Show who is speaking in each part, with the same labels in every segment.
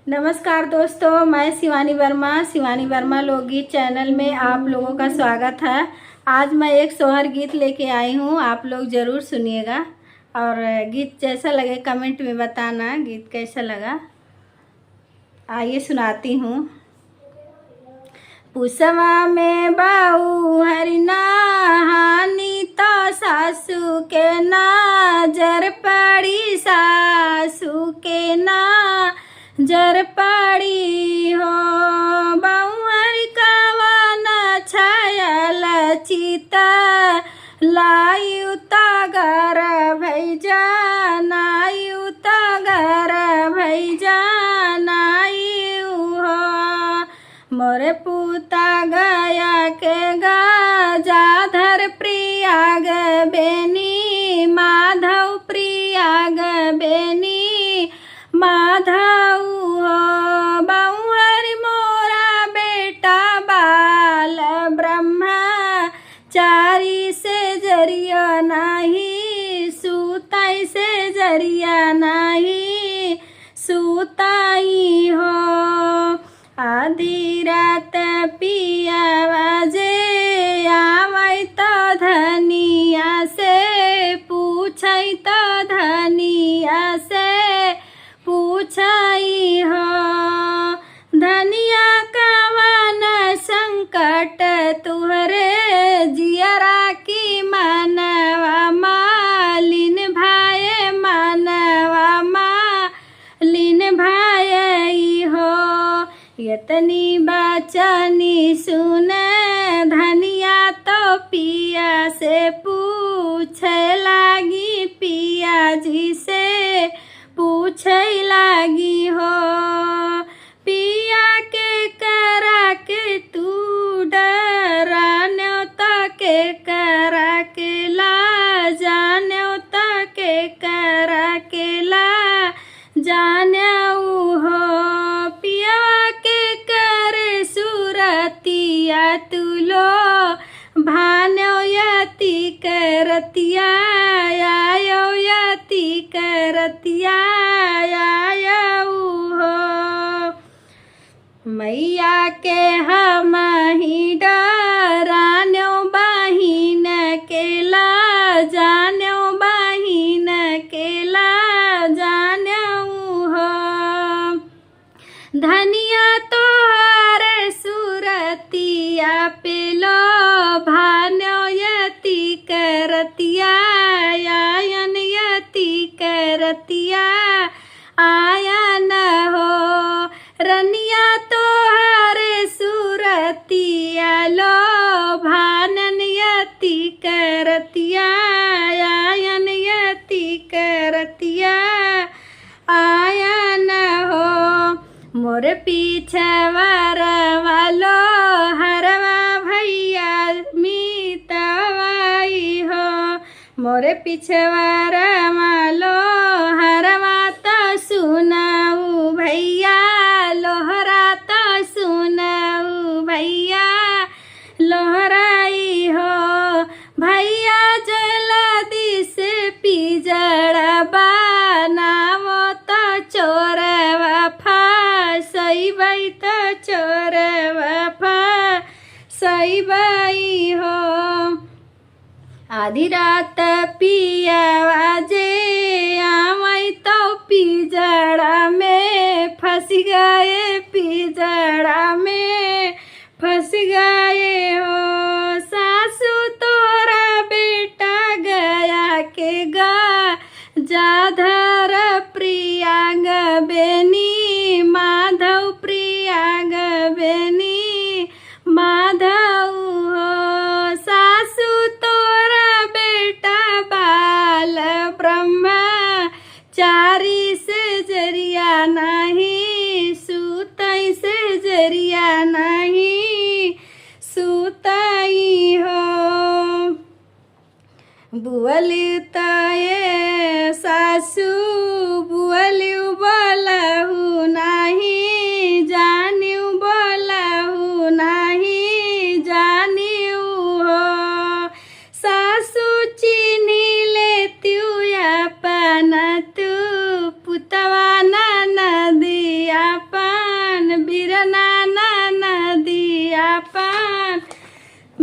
Speaker 1: नमस्कार दोस्तों, मैं शिवानी वर्मा लोकगीत चैनल में आप लोगों का स्वागत है। आज मैं एक सोहर गीत लेके आई हूँ, आप लोग ज़रूर सुनिएगा और गीत जैसा लगे कमेंट में बताना गीत कैसा लगा। आइए सुनाती हूँ। पुसवा में बाऊ हरिना हानि तो सासू के नजर पड़ी, सासू के नजर पड़ी हो। बहुहर कवन छायल चिता लायु तगर भई जानायु तगर भई जानायु हो। मोरे पूता गया के गजाधर प्रियाग बेनी माधव प्रियाग बेनी माधव हो। बहुहरि मोरा बेटा बाल ब्रह्मचारी से जरिया नहीं सूताई से जरिया नहीं सूताई हो। आधी रात पिया बाजे आवै तो धनिया से पूछै तो धनिया से पूछै हो। धनिया कवन संकट तुहरे जियरा की मानवा मालिन भाई मानवा मालिन भाई हो। यतनी बाचनी सुन धनिया तो पिया से पूछे लागी, पिया जी से पूछे लागी हो। पिया के करा के तू डरा न्योता के करा के ला जान्योता के करा के ला जान्यऊ हो। पिया के करे सुरतिया तुलो भान्यो यति करतिया आयो यति करतिया आयो हो। मैया के हम ही डरान्यो बहिन के ला जान्यो बहिन के ला जान्यो हो। धनिया तोहरे सुरतिया पेलो भान्यो यति करतिया आयन यति करतिया आयन हो। रनिया तोहरे सुरतिया लो भानन यति करतिया आयन यति करतिया आयन हो। मोर पीछे वालो हरवा भैया मीतवाई हो। मोर पीछे वालो हरवा तो सुनाऊ भैया लोहरा तो सुनाऊ भैया लोहराई हो। भैया जल्दी से पिजड़ा बनावो तो चोरवा फसैबै तो चोरवा फसैबै हो। आधी रात पिया बाजे आवै तो पिजड़ा में फंस गए, पिजड़ा में फंस गए हो। सासू तोरा बेटा गया के गजाधर प्रियाग बेनी माधव प्रियाग बेनी माधव हो। सासू तोरा बेटा बाल ब्रह्मचारी से जरिया नहीं सूतै से जरिया नहीं सूतई हो। बुअली तये सासू बुअली बोलहु नहीं जानियु बोलहु नहीं जानियु हो। सासू चीनी लेती अपन तू पुतवा नदिया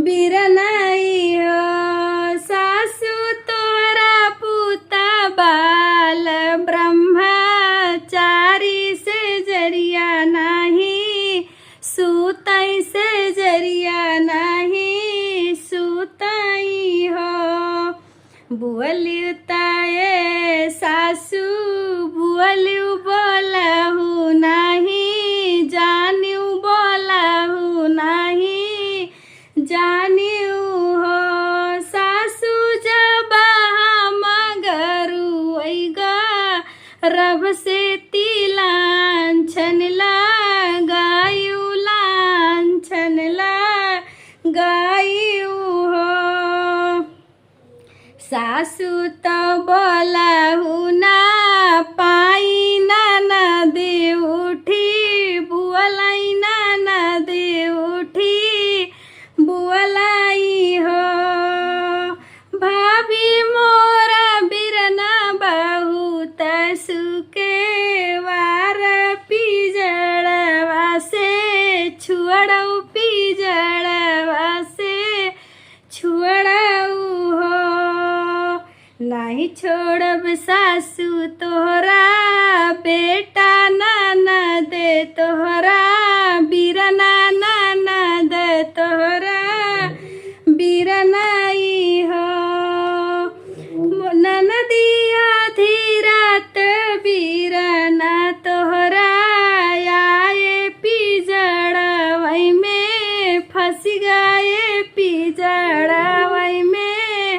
Speaker 1: बिरनाई हो सासू तोरा पुता बाल ब्रह्मचारी से जरिया नहीं सुतई से जरिया नहीं सुतई हो बुअलिताए सासू बुअलिउ बोलहु नहीं जानिउ बोलहु नहीं जानिउ हो सासू जब हम गरुइगा रब से तिलांछन लगायु लांछन लगायु हो सासू तो बोलहु ना पाई ननद उठी बुअलाई ननद उठी बुअलाई हो भाभी मोरा बिरना बहुत सुके वार पिजड़वा से छुअड़ऊ पिजड़वा से छुअड़ऊ हो नहीं छोड़ब सासू तोहरा बेटा ननद तोहरा बिरना ननद तोहरा बिरनाई हो ननदिया धीरात बिरना तोहरा आए पिजड़वई में फंस गए पिजड़वई में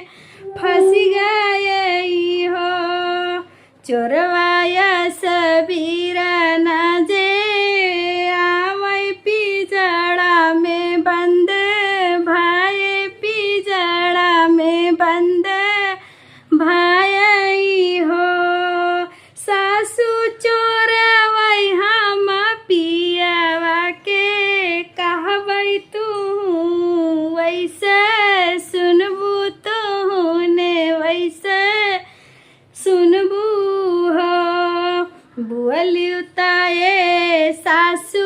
Speaker 1: फंस गए हो चोरवाया सबीरना जे आवै पिजड़ा में बंद भाई पिजड़ा में बंद भाई हो सासू चोरवई हम पियावा के कहबै तू वैसे सुनबू तूने वैसे सुनबू हो बुअलिउ ताए सासू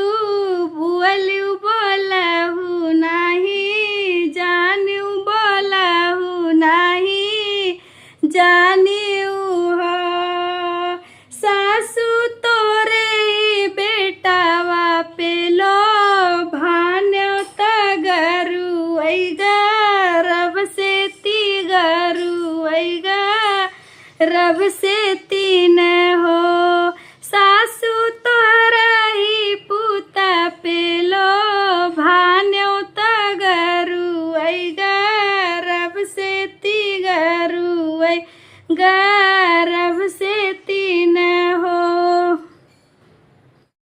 Speaker 1: बुअलिउ बोलहु नहीं जानिउ बोलहु नहीं जानिउ हो सासू तोरे बेटावा पे लो भान्यो तगरुइगा रब से ती गरुइगा रब से तीन हो सासू तोहरा ही पुता पे लो भान्यो तगरुइगा रब से ती गरुइगा